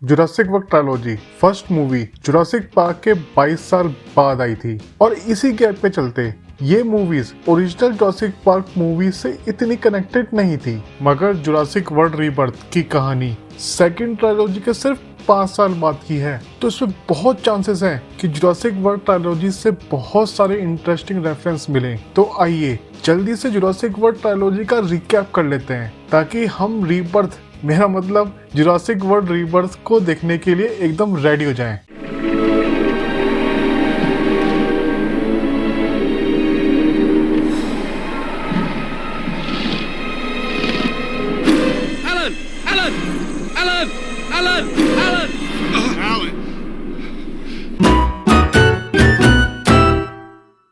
Jurassic world trilogy first movie Jurassic park के 22 साल बाद आई थी और इसी गैप पे चलते ये movies original Jurassic park movie से इतनी कनेक्टेड नहीं थी, मगर जुरासिक वर्ल्ड रीबर्थ की कहानी सेकंड ट्रायलॉजी के सिर्फ 5 साल बाद की है, तो इसमें बहुत चांसेस हैं कि जुरासिक वर्ल्ड ट्रायलॉजी से बहुत सारे इंटरेस्टिंग रेफरेंस मिले। तो आइए जल्दी से जुरासिक वर्ल्ड ट्रायलॉजी का रिकैप कर लेते हैं ताकि हम रीबर्थ, मेरा मतलब जुरासिक वर्ल्ड रीबर्थ को देखने के लिए एकदम रेडी हो जाएं।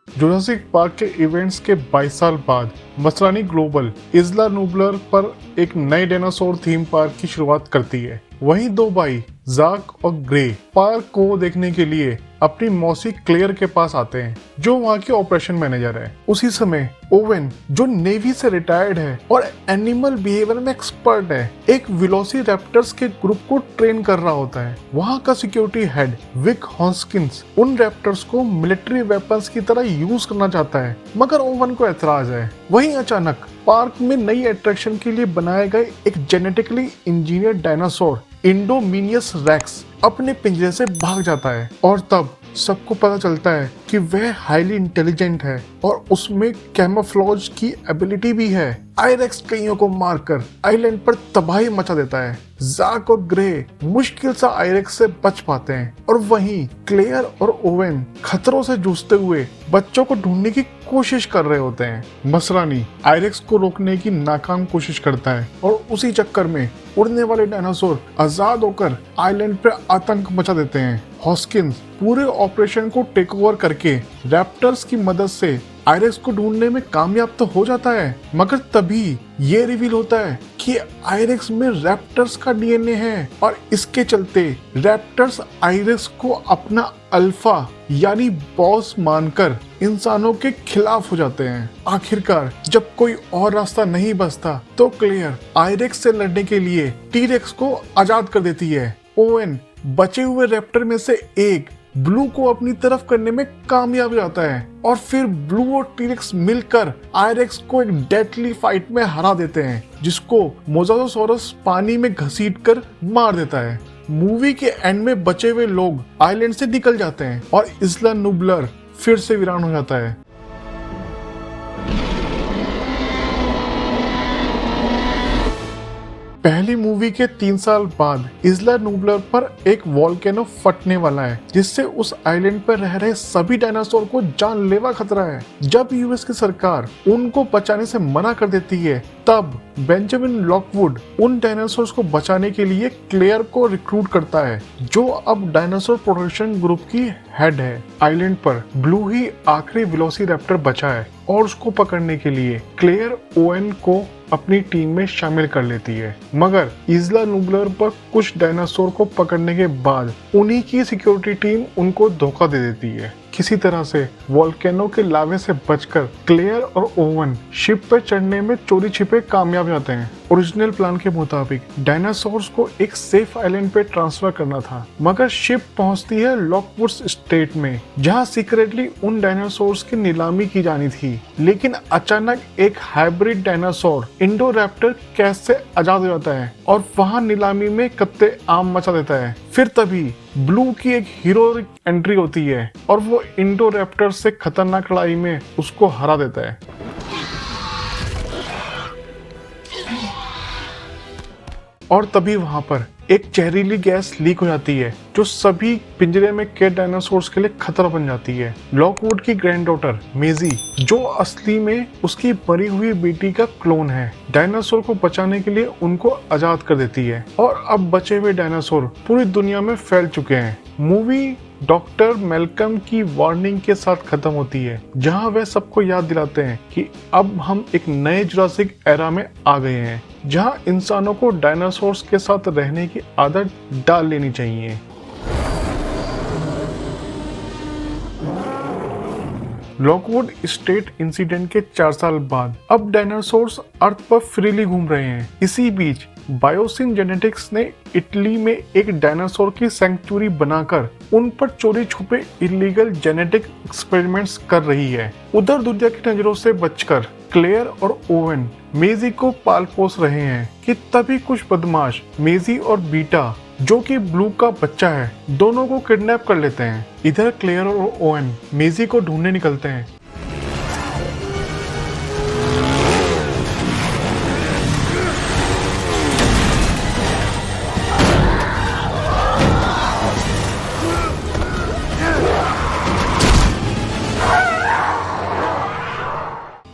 जुरासिक पार्क के इवेंट्स के 22 साल बाद मसरानी ग्लोबल इज़ला नूबलर पर एक नए डायनासोर थीम पार्क की शुरुआत करती है। वहीं दो भाई जाक और ग्रे पार्क को देखने के लिए अपनी मौसी क्लेयर के पास आते हैं, जो वहाँ की ऑपरेशन मैनेजर है। उसी समय ओवेन, जो नेवी से रिटायर्ड है और एनिमल बिहेवियर में एक्सपर्ट है, एक वेलोसिरैप्टर्स के ग्रुप को ट्रेन कर रहा होता है। वहाँ का सिक्योरिटी हेड विक हॉस्किंस उन रैप्टर्स को मिलिट्री वेपन्स की तरह यूज करना चाहता है, मगर ओवन को ऐतराज है। वहीं अचानक पार्क में नई अट्रैक्शन के लिए बनाए गए एक जेनेटिकली इंजीनियर डायनासोर इंडोमिनियस रेक्स अपने पिंजरे से भाग जाता है और तब सबको पता चलता है कि वह हाईली इंटेलिजेंट है और उसमें कैमोफ्लेज की एबिलिटी भी है। आयरेक्स कईयों को मारकर आइलैंड पर तबाही मचा देता है। जाक और ग्रे मुश्किल से आयरेक्स से बच पाते हैं और वहीं क्लेयर और ओवेन खतरों से जूझते हुए बच्चों को ढूंढने की कोशिश कर रहे होते हैं। मसरानी आयरेक्स को रोकने की नाकाम कोशिश करता है और उसी चक्कर में उड़ने वाले डायनासोर आजाद होकर आइलैंड पर आतंक मचा देते हैं। हॉस्किंस पूरे ऑपरेशन को टेक ओवर करके रैप्टर्स की मदद से आयरेक्स को ढूंढने में कामयाब तो हो जाता है, मगर तभी ये रिवील होता है कि आयरेक्स में रैप्टर्स का डीएनए है और इसके चलते रैप्टर्स आयरेक्स को अपना अल्फा यानी बॉस मानकर इंसानों के खिलाफ हो जाते हैं। आखिरकार जब कोई और रास्ता नहीं बचता तो क्लेयर आयरेक्स से लड़ने के लिए टीरेक्स को आजाद कर देती है। ओवेन बचे हुए रैप्टर में से एक ब्लू को अपनी तरफ करने में कामयाब हो जाता है और फिर ब्लू और टीरेक्स मिलकर आयरेक्स को एक डेडली फाइट में हरा देते हैं, जिसको मोजासोरस पानी में घसीटकर मार देता है। मूवी के एंड में बचे हुए लोग आइलैंड से निकल जाते हैं और इज़ला नूबलर फिर से वीरान हो जाता है। पहली मूवी के 3 साल बाद इज़ला नूबलर पर एक वोल्केनो फटने वाला है, जिससे उस आइलैंड पर रह रहे सभी डायनासोर को जानलेवा खतरा है। जब यूएस की सरकार उनको बचाने से मना कर देती है, तब बेंजामिन लॉकवुड उन डायनासोर्स को बचाने के लिए क्लेयर को रिक्रूट करता है, जो अब डायनासोर प्रोटेक्शन ग्रुप की हेड है। आइलैंड पर ब्लू ही आखिरी वेलोसिरैप्टर बचा है और उसको पकड़ने के लिए क्लेयर ओवेन को अपनी टीम में शामिल कर लेती है, मगर इज़ला नूबलर पर कुछ डायनासोर को पकड़ने के बाद उन्हीं की सिक्योरिटी टीम उनको धोखा दे देती है। किसी तरह से वोल्केनो के लावे से बचकर क्लेयर और ओवन शिप पर चढ़ने में चोरी छिपे कामयाब जाते हैं। ओरिजिनल प्लान के मुताबिक डायनासोर्स को एक सेफ आइलैंड पे ट्रांसफर करना था, मगर शिप पहुंचती है लॉकवुड्स स्टेट में, जहां सीक्रेटली उन डायनासोर्स की नीलामी की जानी थी। लेकिन अचानक एक हाइब्रिड डायनासोर इंडोरैप्टर कैद से आजाद हो जाता है और वहां नीलामी में कत्ते आम मचा देता है। फिर तभी ब्लू की एक हीरोइक एंट्री होती है और वो इंडोरैप्टर से खतरनाक लड़ाई में उसको हरा देता है। और तभी वहां पर एक जहरीली गैस लीक हो जाती है, जो सभी पिंजरे में कैद डायनासोर्स के लिए खतरा बन जाती है। लॉकवुड की ग्रैंडडॉटर मेजी, जो असली में उसकी मरी हुई बेटी का क्लोन है, डायनासोर को बचाने के लिए उनको आजाद कर देती है और अब बचे हुए डायनासोर पूरी दुनिया में फैल चुके हैं। मूवी डॉक्टर मेलकम की वार्निंग के साथ खत्म होती है, जहां वह सबको याद दिलाते हैं कि अब हम एक नए जुरासिक एरा में आ गए हैं, जहां इंसानों को डायनासोर्स के साथ रहने की आदत डाल लेनी चाहिए। लॉकवुड स्टेट इंसिडेंट के 4 साल बाद अब डायनासोर्स अर्थ पर फ्रीली घूम रहे हैं। इसी बीच बायोसिन जेनेटिक्स ने इटली में एक डायनासोर की सैंक्चुरी बनाकर उन पर चोरी छुपे इलीगल जेनेटिक एक्सपेरिमेंट्स कर रही है। उधर दुनिया की नजरों से बचकर क्लेयर और ओवन मेजी को पाल पोस रहे हैं कि तभी कुछ बदमाश मेजी और बीटा, जो कि ब्लू का बच्चा है, दोनों को किडनैप कर लेते हैं। इधर क्लेयर और ओवन मेजी को ढूंढने निकलते हैं।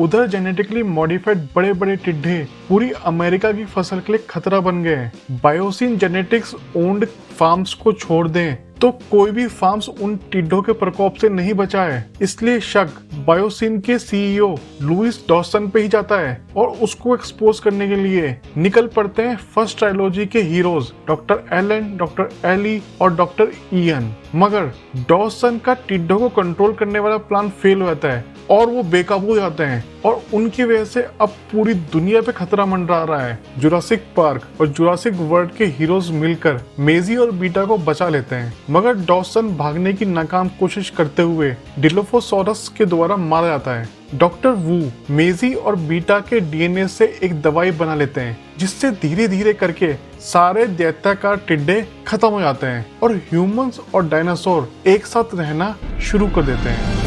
उधर जेनेटिकली मॉडिफाइड बड़े बड़े टिड्डे पूरी अमेरिका की फसल के लिए खतरा बन गए हैं। बायोसिन जेनेटिक्स ओन्ड फार्म्स को छोड़ दें तो कोई भी फार्म्स उन टिड्डों के प्रकोप से नहीं बचा है। इसलिए शक बायोसिन के सीईओ लुइस डॉसन पे ही जाता है और उसको एक्सपोज करने के लिए निकल पड़ते हैं फर्स्ट ट्रायलॉजी के heroes doctor Alan, doctor Ellie और डॉक्टर इयन। मगर डॉसन का टिड्डों को कंट्रोल करने वाला प्लान फेल हो जाता है और वो बेकाबू हो जाते हैं और उनकी वजह से अब पूरी दुनिया पे खतरा मंडरा रहा है। जुरासिक पार्क और जुरासिक वर्ल्ड के हीरोज मिलकर मेजी और बीटा को बचा लेते हैं, मगर डॉसन भागने की नाकाम कोशिश करते हुए डिलोफोसॉरस के द्वारा मारा जाता है। डॉक्टर वू मेजी और बीटा के डीएनए से एक दवाई बना लेते हैं जिससे धीरे धीरे करके सारे दैत्याकार टिड्डे खत्म हो जाते हैं और ह्यूमंस और डायनासोर एक साथ रहना शुरू कर देते हैं।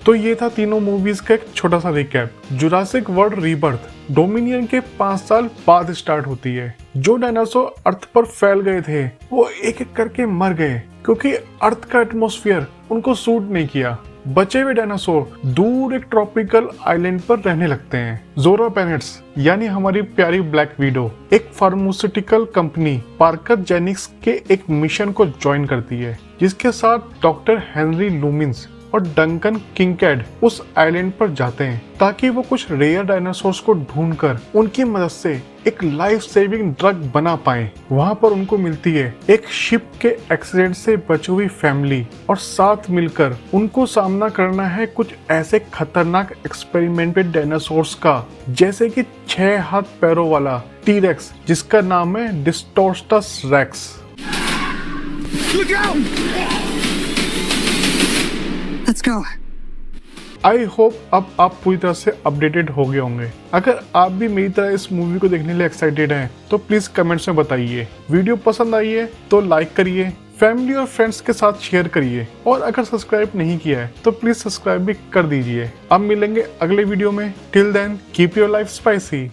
तो ये था तीनों मूवीज का एक छोटा सा recap. Jurassic world rebirth dominion के 5 साल बाद स्टार्ट होती है। जो डायनासोर अर्थ पर फैल गए थे वो एक एक करके मर गए क्योंकि अर्थ का एटमॉस्फेयर उनको सूट नहीं किया। बचे हुए डायनासोर दूर एक ट्रॉपिकल आइलैंड पर रहने लगते हैं। जोरा बेनेट्स यानी हमारी प्यारी ब्लैक विडो एक फार्मास्यूटिकल कंपनी पार्कर जेनिक्स के एक मिशन को ज्वाइन करती है, जिसके साथ डॉक्टर हेनरी लूमिन्स और डंकन किंगकैड उस आइलैंड पर जाते हैं ताकि वो कुछ रेयर डायनासोर्स को ढूंढकर उनकी मदद से एक लाइफ सेविंग ड्रग बना पाएं। वहां पर उनको मिलती है एक शिप के एक्सीडेंट से बची हुई फैमिली और साथ मिलकर उनको सामना करना है कुछ ऐसे खतरनाक एक्सपेरिमेंटेड डायनासोर्स का, जैसे कि 6 हाथ पैरों वाला टी-रेक्स जिसका नाम है डिस्टोर्स्टस rex. Let's go. I hope अब आप पूरी तरह से अपडेटेड हो गए होंगे। अगर आप भी मेरी तरह इस मूवी को देखने के लिए एक्साइटेड हैं तो प्लीज कमेंट्स में बताइए। वीडियो पसंद आई है तो लाइक करिए, फैमिली और फ्रेंड्स के साथ शेयर करिए और अगर सब्सक्राइब नहीं किया है तो प्लीज सब्सक्राइब भी कर दीजिए। अब मिलेंगे अगले वीडियो में। Till then keep your life spicy.